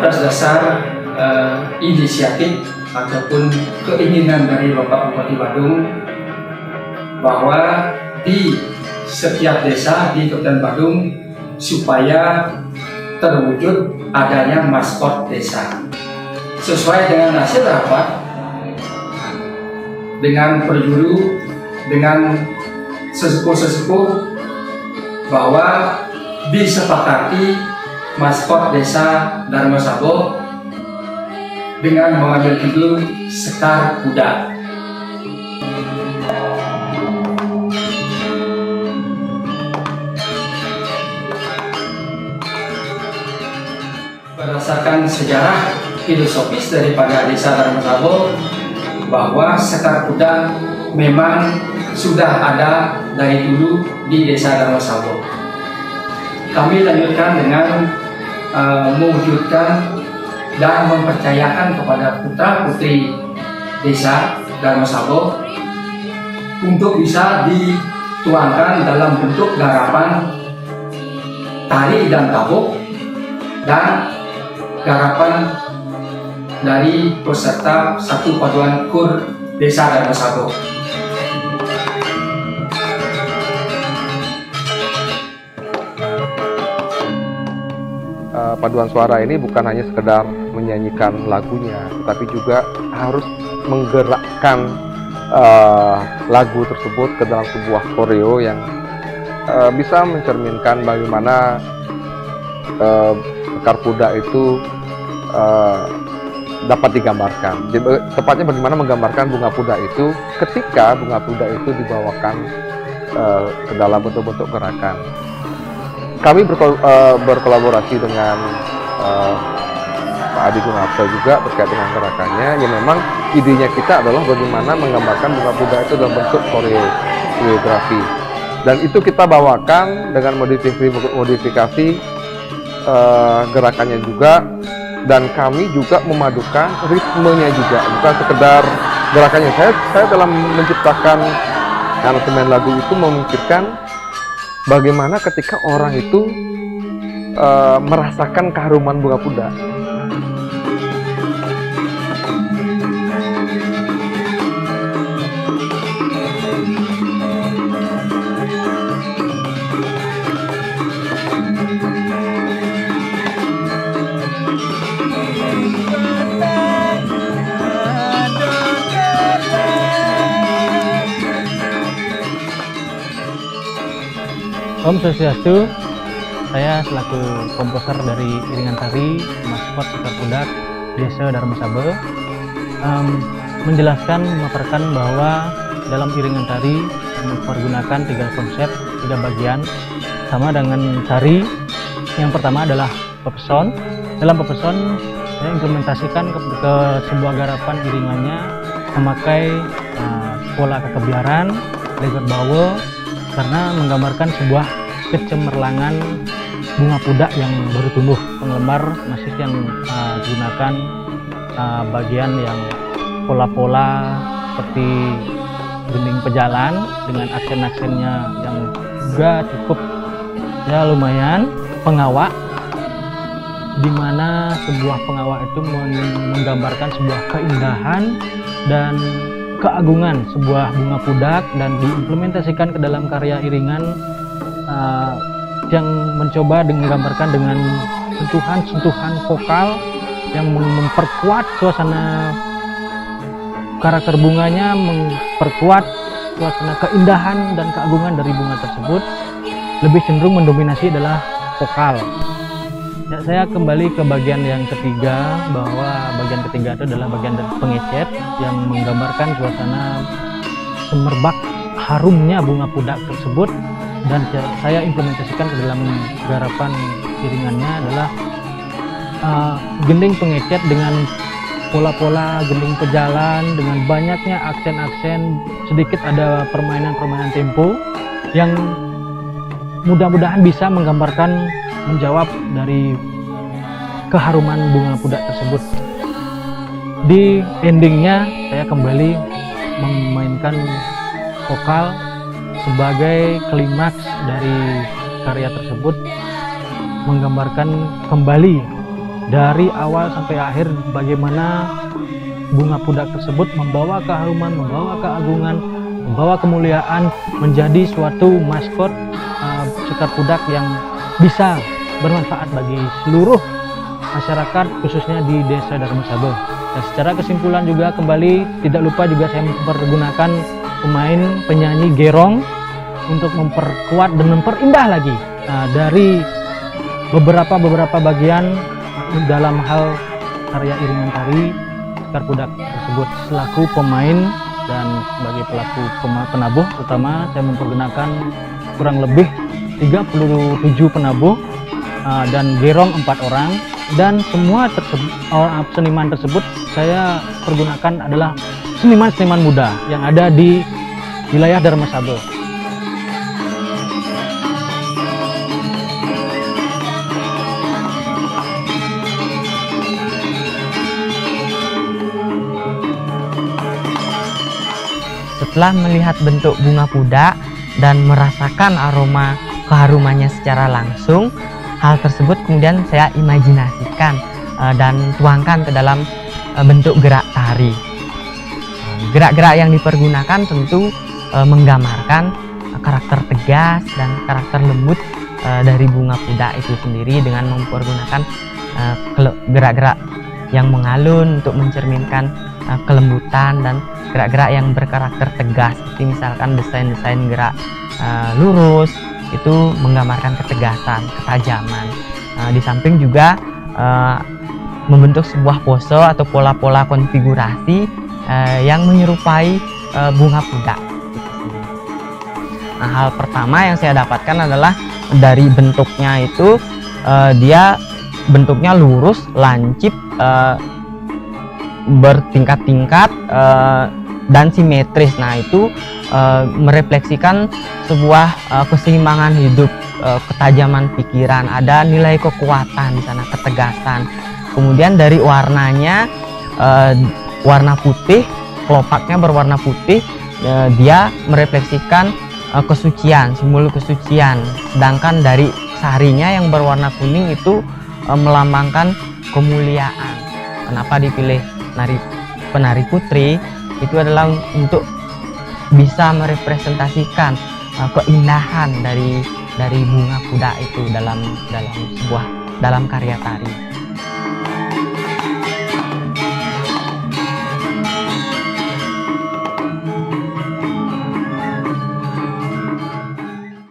atas dasar inisiatif ataupun keinginan dari Bapak Bupati Badung bahwa di setiap desa di Kabupaten Badung supaya terwujud adanya maskot desa. Sesuai dengan hasil rapat dengan perjuru, dengan sesepuh-sesepuh, bahwa disepakati maskot desa Dharma Sabo dengan mengambil judul Sekar Kuda. Berdasarkan sejarah filosofis daripada desa Dharma Sabo, bahwa Sekar Kuda memang sudah ada dari dulu di desa Dharma Sabo. Kami lanjutkan dengan mewujudkan dan mempercayakan kepada putra-putri desa Dharma Sabo untuk bisa dituangkan dalam bentuk garapan tari dan tabuk dan garapan dari peserta satu paduan kur desa Dharma Sabo. Paduan suara ini bukan hanya sekedar menyanyikan lagunya, tetapi juga harus menggerakkan lagu tersebut ke dalam sebuah koreo yang bisa mencerminkan bagaimana Sekar Kuda itu dapat digambarkan. Tepatnya bagaimana menggambarkan bunga puda itu ketika bunga puda itu dibawakan ke dalam bentuk-bentuk gerakan. Kami berkolaborasi dengan Pak Adi Gunarto juga terkait dengan gerakannya. Ya memang idenya kita adalah bagaimana menggambarkan bunga puda itu dalam bentuk koreografi. Dan itu kita bawakan dengan modifikasi gerakannya juga, dan kami juga memadukan ritmenya juga, bukan sekedar gerakannya. Saya dalam menciptakan aransemen lagu itu memikirkan bagaimana ketika orang itu merasakan keharuman bunga puda. Om Swastiastu, saya selaku komposer dari iringan tari maskot Sekar Kuda Desa Dharma Sabo menjelaskan, memaparkan bahwa dalam iringan tari mempergunakan 3 konsep, 3 bagian, sama dengan tari. Yang pertama adalah pepeson. Dalam pepeson saya implementasikan ke sebuah garapan iringannya memakai pola kekebiaran, leger bawe, karena menggambarkan sebuah kecemerlangan bunga puda yang baru tumbuh. Penggemar masih yang gunakan bagian yang pola-pola seperti gending pejalan dengan aksen-aksennya yang juga cukup ya lumayan. Pengawak, di mana sebuah pengawak itu menggambarkan sebuah keindahan dan keagungan sebuah bunga pudak, dan diimplementasikan ke dalam karya iringan yang mencoba menggambarkan dengan sentuhan-sentuhan vokal yang memperkuat suasana karakter bunganya, memperkuat suasana keindahan dan keagungan dari bunga tersebut. Lebih cenderung mendominasi adalah vokal. Ya, saya kembali ke bagian yang ketiga, bahwa bagian ketiga itu adalah bagian pengecet yang menggambarkan suasana semerbak harumnya bunga pudak tersebut, dan saya implementasikan ke dalam garapan iringannya adalah gending pengecet dengan pola-pola gending pejalan, dengan banyaknya aksen-aksen, sedikit ada permainan-permainan tempo yang mudah-mudahan bisa menggambarkan, menjawab dari keharuman bunga pudak tersebut. Di endingnya saya kembali memainkan vokal sebagai klimaks dari karya tersebut, menggambarkan kembali dari awal sampai akhir bagaimana bunga pudak tersebut membawa keharuman, membawa keagungan, membawa kemuliaan, menjadi suatu maskot Sekar Pudak yang bisa bermanfaat bagi seluruh masyarakat, khususnya di Desa Darmasabo. Dan secara kesimpulan juga kembali tidak lupa juga saya mempergunakan pemain penyanyi gerong untuk memperkuat dan memperindah lagi dari beberapa bagian dalam hal karya iringan tari Sekar Pudak tersebut. Selaku pemain dan sebagai pelaku penabuh utama, saya mempergunakan kurang lebih 37 penabuh dan gerong 4 orang, dan semua seniman tersebut saya pergunakan adalah seniman-seniman muda yang ada di wilayah Darmasabo. Setelah melihat bentuk bunga pudak dan merasakan aroma keharumannya secara langsung, hal tersebut kemudian saya imajinasikan dan tuangkan ke dalam bentuk gerak tari. Gerak-gerak yang dipergunakan tentu menggambarkan karakter tegas dan karakter lembut dari bunga pudak itu sendiri, dengan mempergunakan gerak-gerak yang mengalun untuk mencerminkan kelembutan, dan gerak-gerak yang berkarakter tegas seperti misalkan desain-desain gerak lurus itu menggambarkan ketegasan, ketajaman. Di samping juga membentuk sebuah pose atau pola-pola konfigurasi yang menyerupai bunga pudak. Nah, hal pertama yang saya dapatkan adalah dari bentuknya itu, dia bentuknya lurus, lancip, bertingkat-tingkat dan simetris. Nah, itu merefleksikan sebuah keseimbangan hidup, ketajaman pikiran, ada nilai kekuatan di sana, ketegasan. Kemudian dari warnanya, warna putih, kelopaknya berwarna putih, dia merefleksikan kesucian, simbol kesucian. Sedangkan dari sarinya yang berwarna kuning itu melambangkan kemuliaan. Kenapa dipilih penari putri? Itu adalah untuk bisa merepresentasikan keindahan dari bunga pudak itu dalam karya tari.